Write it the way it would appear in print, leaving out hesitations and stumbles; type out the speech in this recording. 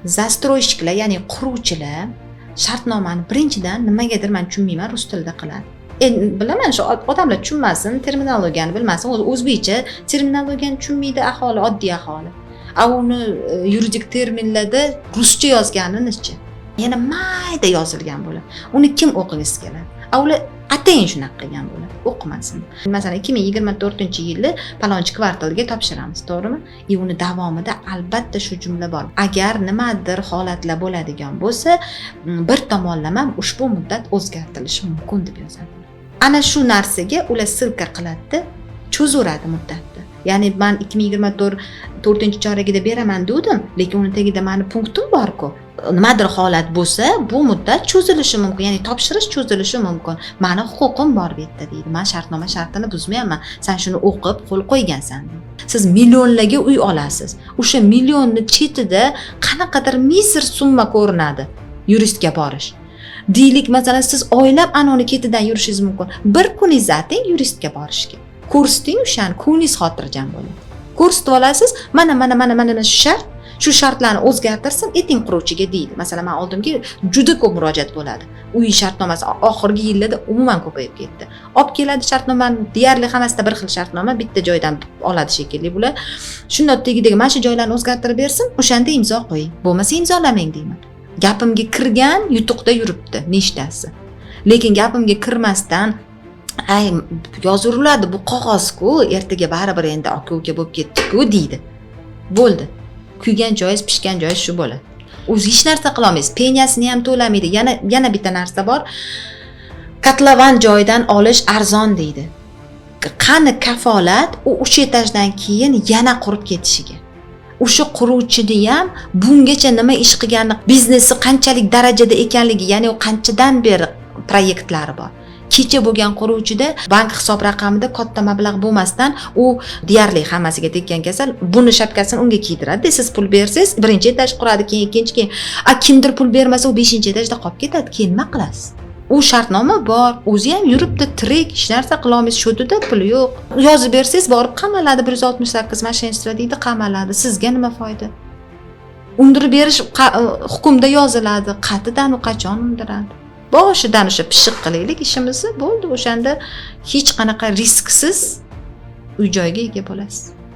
Застройщикlar, ya'ni quruvchilar shartnomani birinchidan nimagadir men tushunmayman, rus tilida qiladi. Bilaman, shu odamlar tushunmasin, terminologiyani bilmasin, o'zbekcha terminologiyani tushunmaydi aholi, oddiy aholi. Uni yuridik terminlarda ruscha yozganini-chi. Yana mayda yozilgan bo'ladi. Uni kim o'qigisi keladi? Ular atayin shunaqa qilgan bo'ladi. O'qimasin. Masalan, 2024-yilda palonchi kvartalga topshiramiz, to'g'rimi? Uni davomida albatta shu jumla bor. Agar nimadir holatlar bo'ladigan bo'lsa, bir tomonlama ushbu muddat o'zgartirilishi mumkin deb yozadi. Ana shu narsaga ular silka qiladi, cho'zuradi muddatni. Ya'ni men 2024-chorakida beraman dedim, lekin uni tagida meni punktim bor-ku. Nimadir holat bo'lsa, bu muddat cho'zilishi mumkin, ya'ni topshirish cho'zilishi mumkin. Meni huquqim bor bu yerda deydi. Men shartnoma shartini buzmayapman. Sen shuni o'qib, qo'l qo'ygansan. Siz millionlarga uy olasiz. O'sha millionni chetida qanaqadir misr summa ko'rinadi yuristga borish. Deylik, masalan, siz oylab anoni ketidan yurishingiz mumkin. Bir kuningiz ating yuristga borishga. Ko'rsating o'shani, ko'nglingiz xotirjam bo'ladi. Ko'rsatib olasiz, mana shu shartlarni o'zgartirsin, eting quruvchiga deydi. Masalan, men oldimki juda ko'p murojaat bo'ladi. Uy shartnomasi oxirgi yillarda umuman ko'payib ketdi. Olib keladi shartnomani, deyarli hammasida bir xil shartnoma, bitta joydan oladi shekilli bular. Shunda tegidagi mana shu joylarni o'zgartirib bersin, o'shanda imzo qo'ying. Bo'lmasa imzolamang deyman. Gapimga kirgan yutuqda yuribdi nechtasi. Lekin gapimga kirmasdan yozuriladi, bu qog'oz-ku, ertaga baribir endi aka-uka bo'lib ketdi-ku deydi. Bo'ldi. Kuygan joyingiz, pishgan joyingiz shu bo'ladi. O'zi hech narsa qila olmaysiz. Penyasini ham to'lamaydi. Yana bitta narsa bor. Katlavan joydan olish arzon deydi. Qani kafolat o'sha etajdan keyin yana qurib ketishiga. O'sha quruvchini ham bungacha nima ish qilgani, biznesi qanchalik darajada ekanligi, ya'ni u qanchadan beri proyektlari bor. Kecha bo'lgan quruvchida bank hisob raqamida katta mablag' bo'lmasdan u deyarli hammasiga tekkan kasal buni shapkasini unga kiydiradi. Siz pul bersangiz, birinchi etaj quradi, keyin ikkinchi, keyin kimdir pul bermasa u 5-etajda qolib ketadi. Keyin nima qilasiz? U shartnoma bor, o'zi ham yuribdi, tirik, hech narsa qila olmaysiz, shudida puli yo'q. Yozib bersangiz borib qamaladi, 168 mashinastra deydi, qamaladi. Sizga nima foyda? Undirib berish hukmda yoziladi. Qatidan u qachon undiradi? Boshidan o'sha pishiq qilaylik ishimizni, bo'ldi. O'shanda hech qanaqa risksiz uy joyga ega bo'lasiz.